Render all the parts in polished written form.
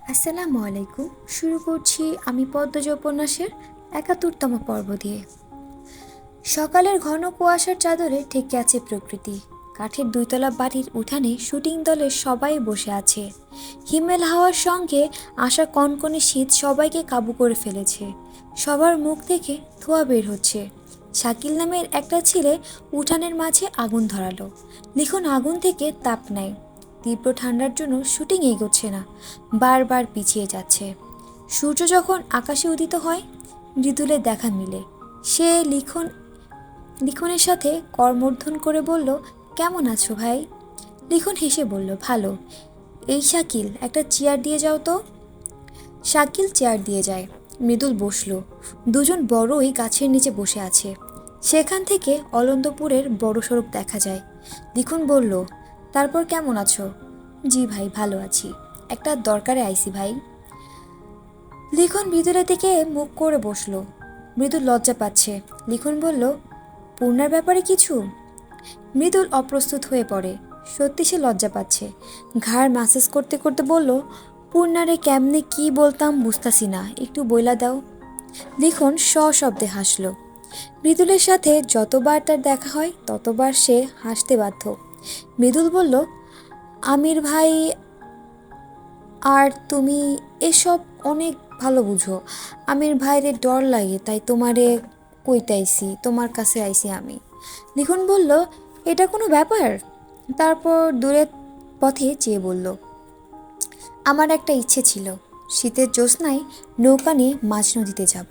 আসসালামু আলাইকুম। শুরু করছি আমি পদ্মজ উপন্যাসের ৭১তম পর্ব দিয়ে। সকালের ঘন কুয়াশার চাদরে ঢেকে আছে প্রকৃতি। কাঠের দুইতলা বাড়ির উঠানে শুটিং দলের সবাই বসে আছে। হিমেল হাওয়ার সঙ্গে আসা কনকনে শীত সবাইকে কাবু করে ফেলেছে। সবার মুখ থেকে ধোঁয়া বের হচ্ছে। শাকিল নামের একটা ছেলে উঠানের মাঝে আগুন ধরালো। লিখন আগুন থেকে তাপ নেয়। তীব্র ঠান্ডার জন্য শুটিং এগোচ্ছে না, বারবার পিছিয়ে যাচ্ছে। সূর্য যখন আকাশে উদিত হয়, মৃদুলের দেখা মিলে। সে লিখনের সাথে করমর্দন করে বলল, কেমন আছো ভাই? লিখন হেসে বলল, ভালো। এই শাকিল, একটা চেয়ার দিয়ে যাও তো। শাকিল চেয়ার দিয়ে যায়। মৃদুল বসলো। দুজন বড়ই গাছের নিচে বসে আছে। সেখান থেকে অলন্দপুরের বড় সড়ক দেখা যায়। লিখন বলল, তারপর কেমন আছো? জি ভাই, ভালো আছি। একটা দরকারে আইছি ভাই। লিখন মৃদুলের দিকে মুখ করে বসলো। মৃদুল লজ্জা পাচ্ছে। লিখন বলল, পূর্ণার ব্যাপারে কিছু? মৃদুল অপ্রস্তুত হয়ে পড়ে। সত্যি সে লজ্জা পাচ্ছে। ঘাড় ম্যাসেজ করতে করতে বলল, পূর্ণারে কেমনে কি বলতাম বুঝতাছি না, একটু বইলা দাও। লিখন সশব্দে হাসল। মৃদুলের সাথে যতবার তার দেখা হয় ততবার সে হাসতে বাধ্য। মৃদুল বলল, আমির ভাই আর তুমি এসব অনেক ভালো বুঝো। আমির ভাইরে ডর লাগে, তাই তোমারে কইতাইছি, তোমার কাছে আইছি আমি। লিখন বলল, এটা কোনো ব্যাপার? তারপর দূরের পথে চেয়ে বলল, আমার একটা ইচ্ছে ছিল, শীতের জ্যোৎস্নায় নৌকা নিয়ে মাঝ নদীতে যাব।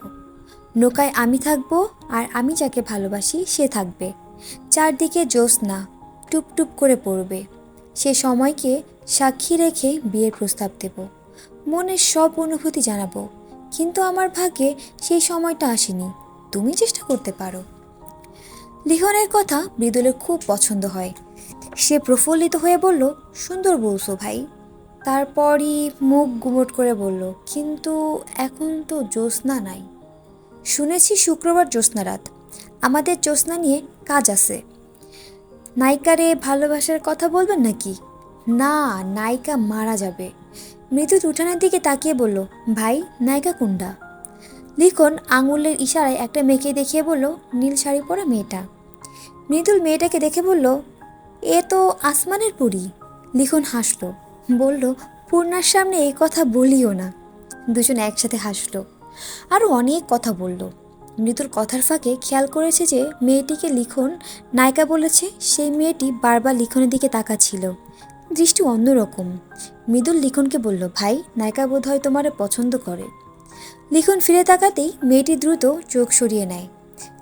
নৌকায় আমি থাকবো, আর আমি যাকে ভালোবাসি সে থাকবে। চারদিকে জ্যোৎস্না টুপ টুপ করে পড়বে। সে সময়কে সাক্ষী রেখে বিয়ের প্রস্তাব দেব। মনের সব অনুভূতি জানাবো। কিন্তু আমার ভাগ্যে সেই সময়টা আসেনি। তুমি চেষ্টা করতে পারো। লিখনের কথা মৃদুলের খুব পছন্দ হয়। সে প্রফুল্লিত হয়ে বলল, সুন্দর বলছো ভাই। তারপরই মুখ গুমট করে বলল, কিন্তু এখন তো জ্যোৎস্না নাই। শুনেছি শুক্রবার জ্যোৎস্না রাত। আমাদের জ্যোৎস্না নিয়ে কাজ আছে। নায়িকারে ভালোবাসার কথা বলবেন নাকি? না, নায়িকা মারা যাবে। মৃদুল উঠানের দিকে তাকিয়ে বলল, ভাই, নায়িকা কোনটা? লিখন আঙুলের ইশারায় একটা মেয়েকে দেখিয়ে বলল, নীল শাড়ি পরা মেয়েটা। মৃদুল মেয়েটাকে দেখে বলল, এ তো আসমানের পরী। লিখন হাসল, বলল, পূর্ণার সামনে এই কথা বলিও না। দুজন একসাথে হাসল। আরও অনেক কথা বলল। মৃদুর কথার ফাঁকে খেয়াল করেছে যে মেয়েটিকে লিখন নায়িকা বলেছে, সেই মেয়েটি বারবার লিখনের দিকে তাকাচ্ছিল, দৃষ্টি অন্যরকম। মৃদুল লিখনকে বলল, ভাই, নায়িকা বোধ হয় তোমারে পছন্দ করে। লিখন ফিরে তাকাতেই মেয়েটি দ্রুত চোখ সরিয়ে নেয়।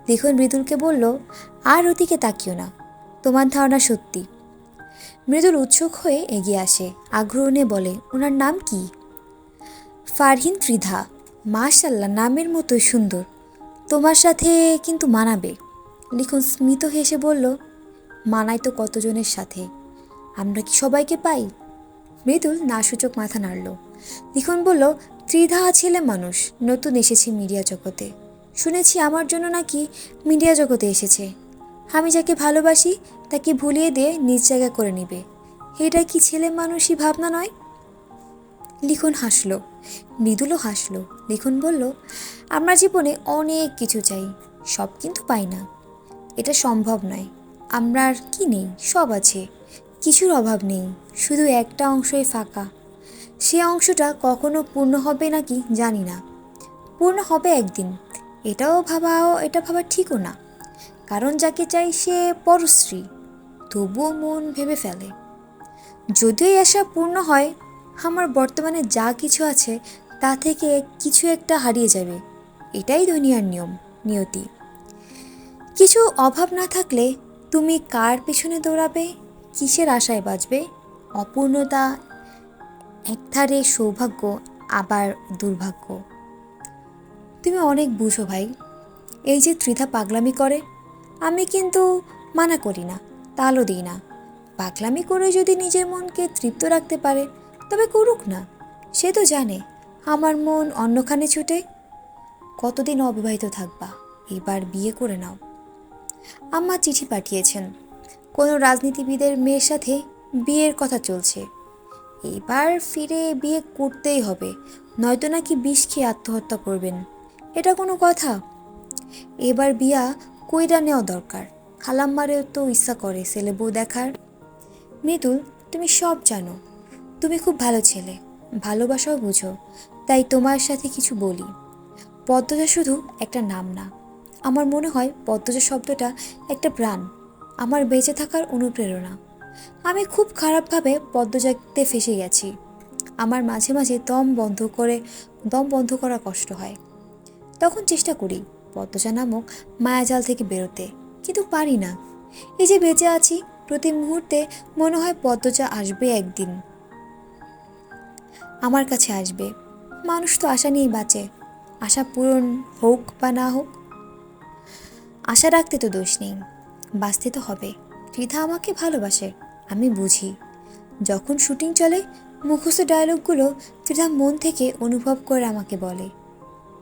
লিখন মৃদুলকে বলল, আর ওদিকে তাকিও না, তোমার ধারণা সত্যি। মৃদুল উৎসুক হয়ে এগিয়ে আসে, আগ্রহ নিয়ে বলে, ওনার নাম কি? ফারহিন ত্রিধা। মাশাল্লাহ, নামের মতোই সুন্দর। তোমার সাথে কিন্তু মানাবে। লিখন স্মিত হেসে বলল, মানায় তো কতজনের সাথে, আমরা কি সবাইকে পাই? মৃদুল নাসূচক মাথা নাড়ল। লিখন বলল, ত্রিধা ছেলে মানুষ, নতুন এসেছে মিডিয়া জগতে। শুনেছি আমার জন্য নাকি মিডিয়া জগতে এসেছে। আমি যাকে ভালোবাসি তাকে ভুলিয়ে দিয়ে নিজ জায়গা করে নিবে। এটা কি ছেলে মানুষই ভাবনা নয়? লিখন হাসল। মৃদুলও হাসল। লিখন বলল, আমরা জীবনে অনেক কিছু চাই, সব কিন্তু পাই না। এটা সম্ভব নয়। আমরা আর কি নেই, সব আছে। কিছুর অভাব নেই, শুধু একটা অংশই ফাঁকা। সে অংশটা কখনো পূর্ণ হবে নাকি জানি না। পূর্ণ হবে একদিন, এটা ভাবা ঠিকও না। কারণ যাকে চাই সে পরশ্রী, তবুও মন ভেবে ফেলে, যদিও এই আশা পূর্ণ হয়, আমার বর্তমানে যা কিছু আছে তা থেকে কিছু একটা হারিয়ে যাবে। এটাই দুনিয়ার নিয়ম, নিয়তি। কিছু অভাব না থাকলে তুমি কার পেছনে দৌড়াবে, কিসের আশায় বাঁচবে? অপূর্ণতা একধারে সৌভাগ্য, আবার দুর্ভাগ্য। তুমি অনেক বুঝো ভাই। এই যে ত্রিধা পাগলামি করে, আমি কিন্তু মানা করি না, তালও দিই না। পাগলামি করে যদি নিজের মনকে তৃপ্ত রাখতে পারে তবে করুক না। সে তো জানে আমার মন অন্যখানে ছুটে। কতদিন অবিবাহিত থাকবা, এবার বিয়ে করে নাও। আম্মা চিঠি পাঠিয়েছেন, কোনো রাজনীতিবিদের মেয়ের সাথে বিয়ের কথা চলছে। এবার ফিরে বিয়ে করতেই হবে, নয়তো নাকি বিষ খেয়ে আত্মহত্যা করবেন। এটা কোনো কথা? এবার বিয়া কইরা নেওয়া দরকার। খালাম্মারেও তো ইচ্ছা করে ছেলে বউ দেখার। মৃদুল, তুমি সব জানো, তুমি খুব ভালো ছেলে, ভালোবাসাও বুঝো, তাই তোমার সাথে কিছু বলি। পদ্মজা শুধু একটা নাম না, আমার মনে হয় পদ্মজা শব্দটা একটা প্রাণ, আমার বেঁচে থাকার অনুপ্রেরণা। আমি খুব খারাপভাবে পদ্মজাতে ফেসে গেছি। আমার মাঝে মাঝে দম বন্ধ করা কষ্ট হয়। তখন চেষ্টা করি পদ্মজা নামক মায়াজাল থেকে বেরোতে, কিন্তু পারি না। এই যে বেঁচে আছি, প্রতি মুহূর্তে মনে হয় পদ্মজা আসবে একদিন, আমার কাছে আসবে। মানুষ তো আশা নিয়েই বাঁচে, আশা পূরণ হোক বা না হোক। আশা রাখতে তো দোষ নেই, বাঁচতে তো হবে। ত্রিধা আমাকে ভালোবাসে, আমি বুঝি। যখন শুটিং চলে, মুখস্থ ডায়লগগুলো ত্রিধা মন থেকে অনুভব করে আমাকে বলে,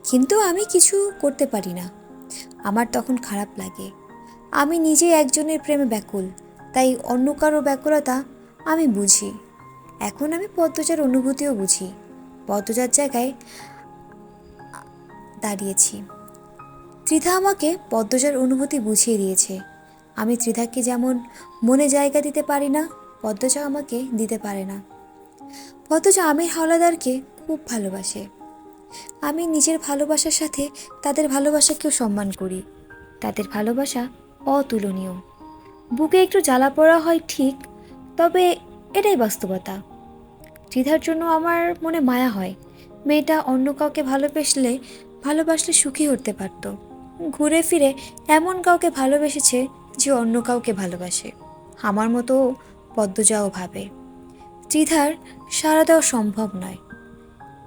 কিন্তু আমি কিছু করতে পারি না। আমার তখন খারাপ লাগে। আমি নিজে একজনের প্রেমে ব্যাকুল, তাই অন্য কারো ব্যাকুলতা আমি বুঝি। এখন আমি পদ্মজার অনুভূতিও বুঝি, পদ্মজার জায়গায় দাঁড়িয়েছি। ত্রিধা আমাকে পদ্মজার অনুভূতি বুঝিয়ে দিয়েছে। আমি ত্রিধাকে যেমন মনে জায়গা দিতে পারি না, পদ্মজা আমাকে দিতে পারে না। পদ্মজা আমির হাওলাদারকে খুব ভালোবাসে। আমি নিজের ভালোবাসার সাথে তাদের ভালোবাসাকেও সম্মান করি। তাদের ভালোবাসা অতুলনীয়। বুকে একটু জ্বালা পোড়া হয় ঠিক, তবে এটাই বাস্তবতা। ত্রিধার জন্য আমার মনে মায়া হয়। মেয়েটা অন্য কাউকে ভালোবাসলে সুখী হতে পারত। ঘুরে ফিরে এমন কাউকে ভালোবেসেছে যে অন্য কাউকে ভালোবাসে। আমার মতো পদ্মজাও ভাবে। ত্রিধার সাড়া দেওয়া সম্ভব নয়।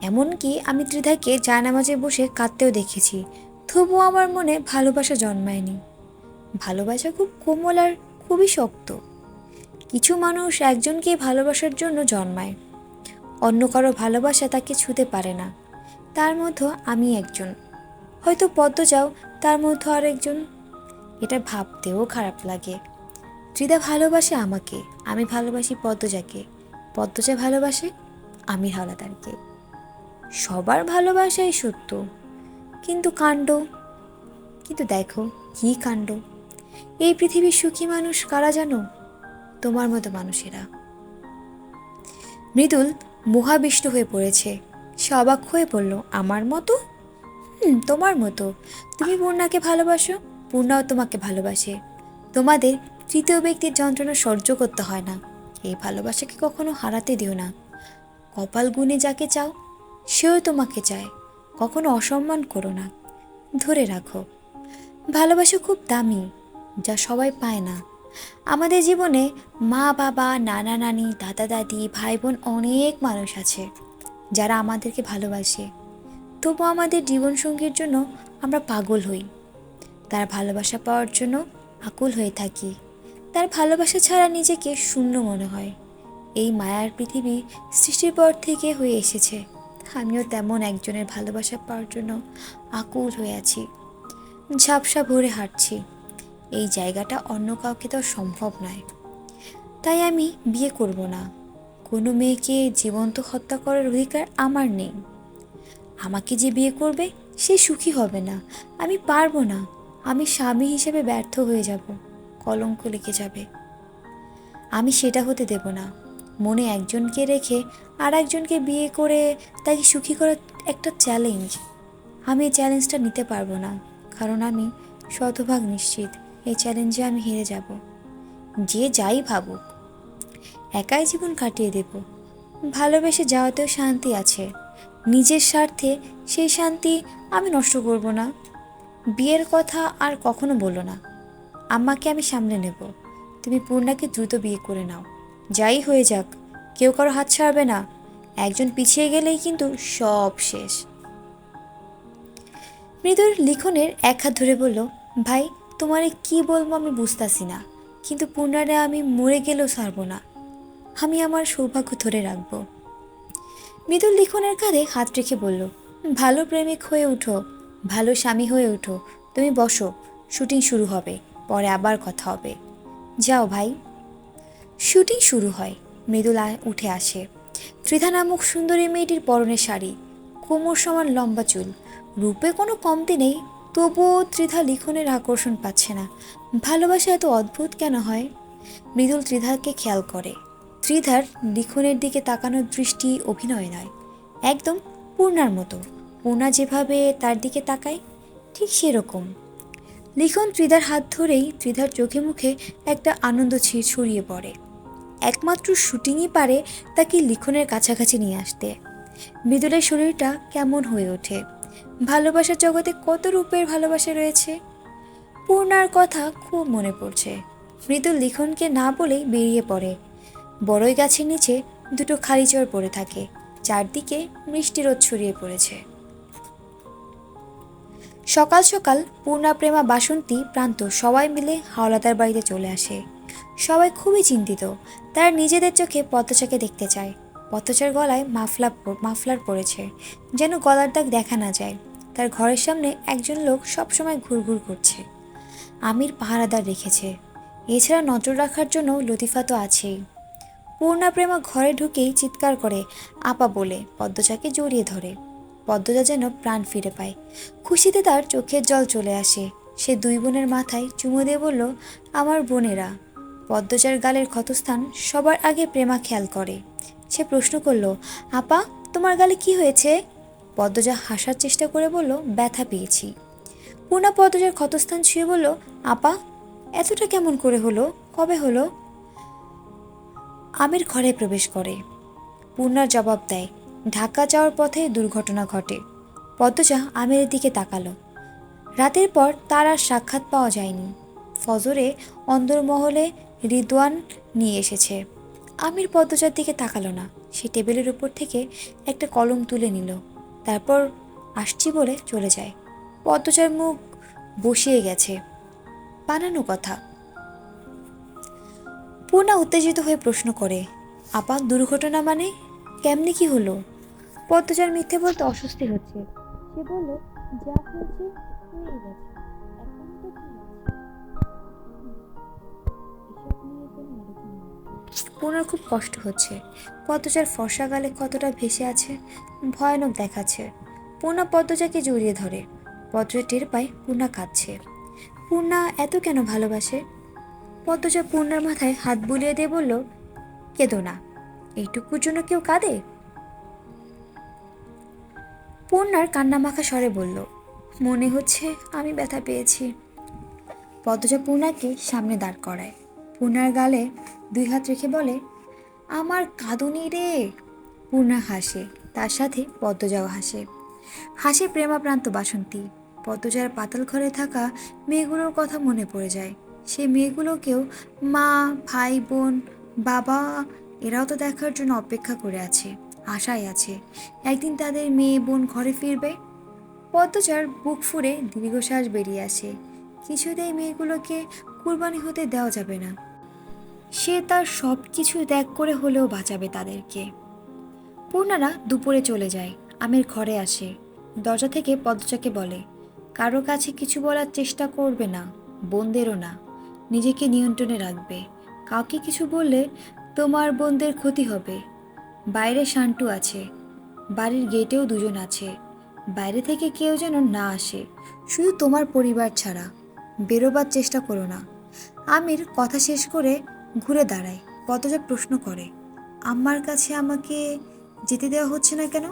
এমনকি আমি ত্রিধাকে জায়নামাজে বসে কাঁদতেও দেখেছি, তবুও আমার মনে ভালোবাসা জন্মায়নি। ভালোবাসা খুব কোমল আর খুবই শক্ত। কিছু মানুষ একজনকে ভালোবাসার জন্য জন্মায়, অন্য কারো ভালোবাসা তাকে ছুঁতে পারে না। তার মধ্যে আমি একজন, হয়তো পদ্মজাও তার মধ্যে আর একজন। এটা ভাবতেও খারাপ লাগে। ত্রিধা ভালোবাসে আমাকে, আমি ভালোবাসি পদ্মজাকে, পদ্মজা ভালোবাসে আমির হাওলাদারকে। সবার ভালোবাসাই সত্য, কিন্তু দেখো কি কাণ্ড। এই পৃথিবীর সুখী মানুষ কারা জানো? তোমার মতো মানুষেরা। মৃদুল মোহাবিষ্ট হয়ে পড়েছে। সে অবাক হয়ে পড়ল, আমার মতো? তোমার মতো। তুমি পূর্ণাকে ভালোবাসো, পূর্ণাও তোমাকে ভালোবাসে। তোমাদের তৃতীয় ব্যক্তির যন্ত্রণা সহ্য করতে হয় না। এই ভালোবাসাকে কখনো হারাতে দিও না। কপাল গুনে যাকে চাও, সেও তোমাকে চায়। কখনো অসম্মান করো না, ধরে রাখো। ভালোবাসা খুব দামি, যা সবাই পায় না। আমাদের জীবনে মা বাবা, নানা নানি, দাদা দাদি, ভাই বোন অনেক মানুষ আছে যারা আমাদেরকে ভালোবাসে। তবু আমাদের জীবনসঙ্গীর জন্য আমরা পাগল হই, তার ভালোবাসা পাওয়ার জন্য আকুল হয়ে থাকি। তার ভালোবাসা ছাড়া নিজেকে শূন্য মনে হয়। এই মায়ার পৃথিবী সৃষ্টির পর থেকে হয়ে এসেছে। আমিও তেমন একজনের ভালোবাসা পাওয়ার জন্য আকুল হয়ে আছি, ঝাপসা ভরে হাঁটছি। এই জায়গাটা অন্য কাউকে তো সম্ভব নয়, তাই আমি বিয়ে করব না। কোনো মেয়েকে জীবন্ত হত্যা করার অধিকার আমার নেই। আমাকে যে বিয়ে করবে সে সুখী হবে না, আমি পারবো না। আমি স্বামী হিসেবে ব্যর্থ হয়ে যাব, কলঙ্ক লেগে যাবে। আমি সেটা হতে দেব না। মনে একজনকে রেখে আর একজনকে বিয়ে করে তাকে সুখী করা একটা চ্যালেঞ্জ। আমি এই চ্যালেঞ্জটা নিতে পারবো না, কারণ আমি শতভাগ নিশ্চিত এই চ্যালেঞ্জে আমি হেরে যাব। যে যাই ভাবুক, একাই জীবন কাটিয়ে দেব। ভালোবেসে যাওয়াতেও শান্তি আছে, নিজের স্বার্থে সেই শান্তি আমি নষ্ট করব না। বিয়ের কথা আর কখনো বলো না। আম্মাকে আমি সামলে নেব। তুমি পূর্ণাকে দ্রুত বিয়ে করে নাও। যাই হয়ে যাক, কেউ কারো হাত ছাড়বে না। একজন পিছিয়ে গেলেই কিন্তু সব শেষ। মৃদুর লিখনের এক হাত ধরে বলল, ভাই তোমারে কি বলবো আমি বুঝতাছি না, কিন্তু পূর্ণারে আমি মরে গেলেও ছাড়বো না। আমি আমার সৌভাগ্য ধরে রাখবো। মৃদুল লিখনের কাঁধে হাত রেখে বলল, ভালো প্রেমিক হয়ে উঠো, ভালো স্বামী হয়ে উঠো। তুমি বসো, শুটিং শুরু হবে, পরে আবার কথা হবে। যাও ভাই। শুটিং শুরু হয়। মৃদুল উঠে আসে। ত্রিধা নামক সুন্দরী মেয়েটির পরনে শাড়ি, কোমর সমান লম্বা চুল, রূপে কোনো কমতি নেই। তবুও ত্রিধা লিখনের আকর্ষণ পাচ্ছে না। ভালোবাসা এত অদ্ভুত কেন হয়? মৃদুল ত্রিধাকে খেয়াল করে। ত্রিধার লিখনের দিকে তাকানোর দৃষ্টি অভিনয় নয়, একদম পূর্ণার মতো। পূর্ণা যেভাবে তার দিকে তাকায় ঠিক সেরকম। লিখন ত্রিধার হাত ধরেই ত্রিধার চোখে মুখে একটা আনন্দ ছড়িয়ে পড়ে। একমাত্র শুটিংই পারে তাকে লিখনের কাছাকাছি নিয়ে আসতে। মৃদুলের শরীরটা কেমন হয়ে ওঠে। ভালোবাসার জগতে কত রূপের ভালোবাসা রয়েছে। পূর্ণার কথা খুব মনে পড়ছে। মৃদুল লিখনকে না বলেই বেরিয়ে পড়ে। বড়ই গাছের নিচে দুটো খালি চর পড়ে থাকে। চারদিকে মিষ্টি রোদ ছড়িয়ে পড়েছে। সকাল সকাল পূর্ণা, প্রেমা, বাসন্তী, প্রান্ত সবাই মিলে হাওলাদার বাড়িতে চলে আসে। সবাই খুবই চিন্তিত। তারা নিজেদের চোখে পদ্মচাকে দেখতে চায়। পদ্মচার গলায় মাফলার পড়েছে, যেন গলার দাগ দেখা না যায়। তার ঘরের সামনে একজন লোক সবসময় ঘুরঘুর করছে। আমির পাহারাদার রেখেছে। এছাড়া নজর রাখার জন্য লতিফা তো আছেই। পূর্ণা, প্রেমা ঘরে ঢুকেই চিৎকার করে আপা বলে পদ্মচাকে জড়িয়ে ধরে। পদ্মজা যেন প্রাণ ফিরে পায়। খুশিতে তার চোখের জল চলে আসে। সে দুই বোনের মাথায় চুমু দিয়ে বলল, আমার বোনেরা। পদ্মজার গালের ক্ষতস্থান সবার আগে প্রেমা খেয়াল করে। সে প্রশ্ন করল, আপা তোমার গালে কি হয়েছে? পদ্মজা হাসার চেষ্টা করে বলল, ব্যথা পেয়েছি। পূর্ণা পদ্মজার ক্ষতস্থান ছুঁয়ে বলল, আপা এতটা কেমন করে হলো? কবে হলো? আমির ঘরে প্রবেশ করে। পূর্ণার জবাব দেয়, ঢাকা যাওয়ার পথে দুর্ঘটনা ঘটে। পদ্মজা আমিরের দিকে তাকালো। রাতের পর তার আর সাক্ষাৎ পাওয়া যায়নি। ফজরে অন্দরমহলে রিদওয়ান নিয়ে এসেছে। আমির পদ্মজার দিকে তাকালো না। সে টেবিলের উপর থেকে একটা কলম তুলে নিল। তারপর আসছি বলে চলে যায়। পদ্মজার মুখ বসিয়ে গেছে। বানানো কথা। পূর্ণা উত্তেজিত হয়ে প্রশ্ন করে, আপা দুর্ঘটনা মানে? কেমনি কি হলো? পদ্মজার মিথ্যে বলতে অস্বস্তি হচ্ছে। সে বলল, যা হয়েছে হয়ে গেছে, এখন তো কি আছে? এসব নিয়ে কোনো আলোচনা নেই। পূর্ণার খুব কষ্ট হচ্ছে। পদ্মজার ফর্সা গালে কতটা ভেসে আছে, ভয়ানক দেখাচ্ছে। পূর্ণা পদ্মজাকে জড়িয়ে ধরে। পদ্মজা টের পায় পূর্ণা কাঁদছে। পূর্ণা এত কেন ভালোবাসে? পদ্মজা পূর্ণার মাথায় হাত বুলিয়ে দিয়ে বলল, কেঁদো না, এইটুকুর জন্য কেউ কাঁদে? পূর্ণার কান্নামাখা স্বরে বলল, মনে হচ্ছে আমি ব্যথা পেয়েছি। পদ্মজা পূর্ণাকে সামনে দাঁড় করায়। পূর্ণার গালে দুই হাত রেখে বলে, আমার কাঁদুনি রে। পূর্ণা হাসে, তার সাথে পদ্মজাও হাসে। হাসে প্রেমাপ্রান্ত বাসন্তী। পদ্মজার পাতাল ঘরে থাকা মেয়েগুলোর কথা মনে পড়ে যায়। সে মেয়েগুলোকেও মা, ভাই, বোন, বাবা এরাও তো দেখার জন্য অপেক্ষা করে আছে, আশায় আছে একদিন তাদের মেয়ে বোন ঘরে ফিরবে। পদ্মজার বুক ফুঁড়ে দীর্ঘশ্বাস বেরিয়ে আসে। কিছুতেই মেয়েগুলোকে কুরবানি হতে দেওয়া যাবে না। সে তার সব কিছু ত্যাগ করে হলেও বাঁচাবে তাদেরকে। পূর্ণারা দুপুরে চলে যায়। আমির ঘরে আসে। দরজা থেকে পদ্মজাকে বলে, কারো কাছে কিছু বলার চেষ্টা করবে না, বোনদেরও না। নিজেকে নিয়ন্ত্রণে রাখবে। কাউকে কিছু বললে তোমার বোনদের ক্ষতি হবে। বাইরে শান্টু আছে, বাড়ির গেটেও দুজন আছে। বাইরে থেকে কেউ যেন না আসে, শুধু তোমার পরিবার ছাড়া। বেরোবার চেষ্টা করো না। আমির কথা শেষ করে ঘুরে দাঁড়ায়। পদ্মজা প্রশ্ন করে, আম্মার কাছে আমাকে যেতে দেওয়া হচ্ছে না কেন?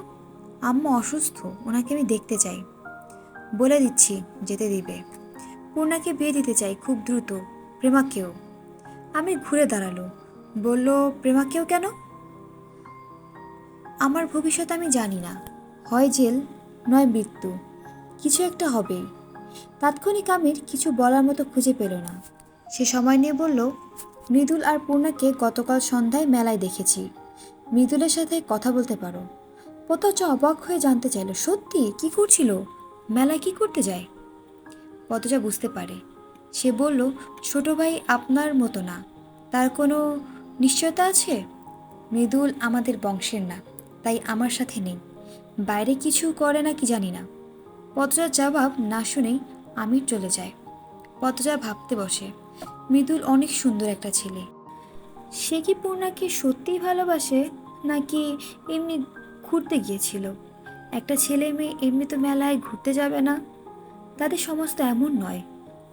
আম্মা অসুস্থ, ওনাকে আমি দেখতে চাই। বলে দিচ্ছি যেতে দিবে। পূর্ণাকে বিয়ে দিতে চাই খুব দ্রুত, প্রেমাকেও। আমি ঘুরে দাঁড়ালো, বলল, প্রেমাকেও কেন? আমার ভবিষ্যৎ আমি জানি না, হয় জেল নয় মৃত্যু, কিছু একটা হবেই। তাৎক্ষণিক আমির কিছু বলার মতো খুঁজে পেল না। সে সময় নিয়ে বলল, মৃদুল আর পূর্ণাকে গতকাল সন্ধ্যায় মেলায় দেখেছি। মৃদুলের সাথে কথা বলতে পারো। পদ্মজা অবাক হয়ে জানতে চাইল, সত্যি কি করছিল? মেলায় কি করতে যায়? পদ্মজা বুঝতে পারে। সে বলল, ছোট ভাই আপনার মতো না, তার কোনো নিশ্চয়তা আছে? মৃদুল আমাদের বংশের না, তাই আমার সাথে নেই। বাইরে কিছু করে না কি জানি না। পদ্মজার জবাব না শুনেই আমির চলে যায়। পদ্মজা ভাবতে বসে, মৃদুল অনেক সুন্দর একটা ছেলে। সে কি পূর্ণাকে সত্যিই ভালোবাসে, নাকি এমনি ঘুরতে গিয়েছিল? একটা ছেলে মেয়ে এমনি তো মেলায় ঘুরতে যাবে না। তাদের সমাজ তো এমন নয়।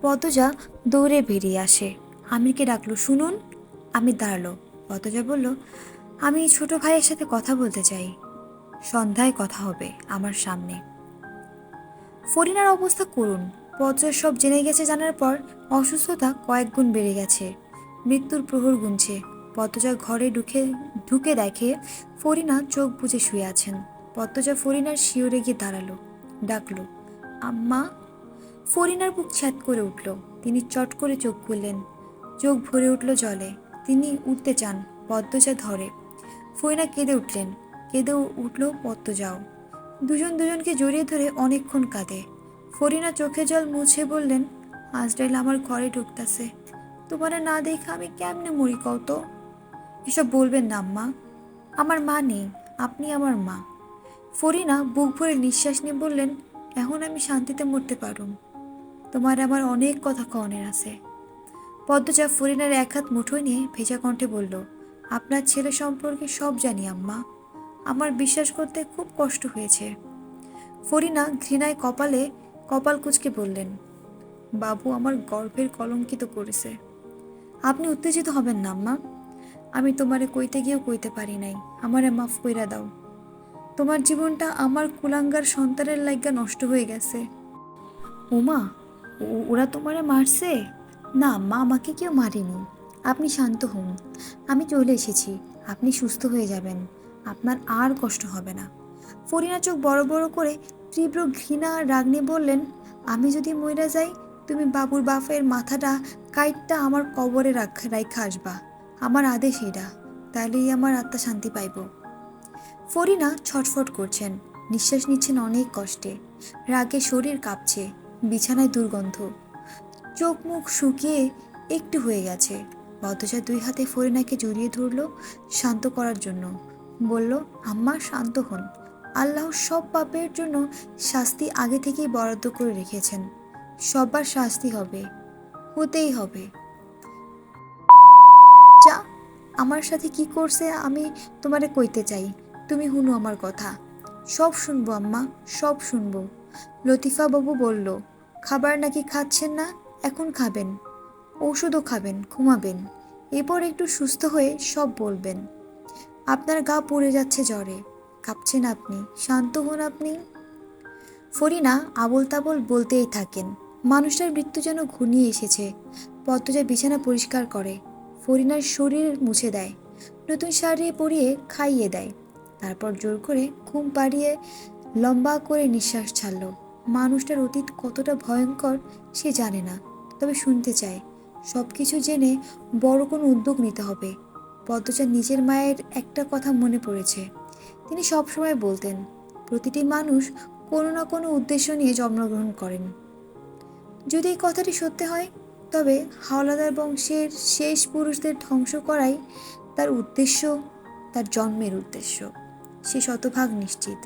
পদ্মজা দৌড়ে বেরিয়ে আসে, আমিরকে ডাকলো, শুনুন। আমির দাঁড়ালো। পদ্মজা বলল, আমি ছোট ভাইয়ের সাথে কথা বলতে চাই। সন্ধ্যায় কথা হবে আমার সামনে। ফরিনার অবস্থা করুণ। পদ্মজা সব জেনে গেছে জানার পর অসুস্থতা কয়েক গুণ বেড়ে গেছে। মৃত্যুর প্রহর গুনছে। পদ্মজা ঘরে ঢুকে ঢুকে দেখে ফরিনা চোখ বুজে শুয়ে আছেন। পদ্মজা ফরিনার শিওরে গিয়ে দাঁড়ালো, ডাকলো, আম্মা। ফরিনার বুক ছ্যাদ করে উঠল। তিনি চট করে চোখ খুললেন। চোখ ভরে উঠল জলে। তিনি উঠতে চান, পদ্মজা ধরে। ফরিনা কেঁদে উঠলেন। কেঁদে উঠল পদ্মজাও। দুজন দুজনকে জড়িয়ে ধরে অনেকক্ষণ কাঁদে। ফরিনা চোখে জল মুছে বললেন, আজরাইল আমার ঘরে ঢুকতাছে। তোমারে না দেখে আমি কেমনে মরি কত? এসব বলবেন না আম্মা। আমার মা নেই, আপনি আমার মা। ফরিনা বুক ভরে নিঃশ্বাস নিয়ে বললেন, এখন আমি শান্তিতে মরতে পারুম। তোমার আমার অনেক কথা কনের আছে। পদ্মজা ফরিনার এক হাত মুঠোয় নিয়ে ভেজা কণ্ঠে বলল, আপনার ছেলে সম্পর্কে সব জানি আম্মা। আমার বিশ্বাস করতে খুব কষ্ট হয়েছে। ফরিনা ঘৃণায় কপাল কুঁচকে বললেন, বাবু আমার গর্ভের কলঙ্কিত করেছে। আপনি উত্তেজিত হবেন না আম্মা। আমি তোমারে কইতে গিয়েও কইতে পারি নাই, আমারে মাফ কইরা দাও। তোমার জীবনটা আমার কুলাঙ্গার সন্তানের লাইগা নষ্ট হয়ে গেছে। ওমা, ওরা তোমারে মারছে? না মা, আমাকে কেউ মারেনি। আপনি শান্ত হন, আমি চলে এসেছি। আপনি সুস্থ হয়ে যাবেন, আপনার আর কষ্ট হবে না। ফরিনা চোখ বড় বড় করে তীব্র ঘৃণা আর রাগ নিয়ে বললেন, আমি যদি মইরা যাই, তুমি বাবুর বাপের মাথাটা কাইটটা আমার কবরে রাইখা আসবা। আমার আদেশ এটা, তাইলেই আমার আত্মা শান্তি পাইব। ফরিনা ছটফট করছেন, নিঃশ্বাস নিচ্ছেন অনেক কষ্টে। রাগে শরীর কাঁপছে, বিছানায় দুর্গন্ধ। চোখ মুখ শুকিয়ে একটু হয়ে গেছে। পদ্মজা দুই হাতে ফরিনাকে জড়িয়ে ধরল শান্ত করার জন্য। বলল, আম্মা শান্ত হন। আল্লাহ সব পাপের জন্য শাস্তি আগে থেকেই বরাদ্দ করে রেখেছেন। সবার শাস্তি হবে, হতেই হবে। যা, আমার সাথে কি করছে আমি তোমারে কইতে চাই, তুমি হুনো আমার কথা। সব শুনবো আম্মা, সব শুনবো। লতিফা বাবু বলল, খাবার নাকি খাচ্ছেন না, এখন খাবেন। ওষুধও খাবেন, ঘুমাবেন। এরপর একটু সুস্থ হয়ে সব বলবেন। আপনার গা পুড়ে যাচ্ছে জ্বরে, কাঁপছেন আপনি, শান্ত হন আপনি। ফরিনা আবোল তাবোল বলতেই থাকেন। মানুষটার মৃত্যু যেন ঘনিয়ে এসেছে। পদ্মজা বিছানা পরিষ্কার করে, ফরিনার শরীর মুছে দেয়, নতুন শাড়ি পরিয়ে খাইয়ে দেয়। তারপর জোর করে ঘুম পাড়িয়ে লম্বা করে নিঃশ্বাস ছাড়ল। মানুষটার অতীত কতটা ভয়ঙ্কর সে জানে না, তবে শুনতে চায়। সব কিছু জেনে বড় কোনো উদ্যোগ নিতে হবে। পদ্মজার নিজের মায়ের একটা কথা মনে পড়েছে। তিনি সবসময় বলতেন, প্রতিটি মানুষ কোনো না কোনো উদ্দেশ্য নিয়ে জন্মগ্রহণ করেন। যদি এই কথাটি সত্যি হয়, তবে হাওলাদার বংশের শেষ পুরুষদের ধ্বংস করাই তার উদ্দেশ্য, তার জন্মের উদ্দেশ্য। সে শতভাগ নিশ্চিত।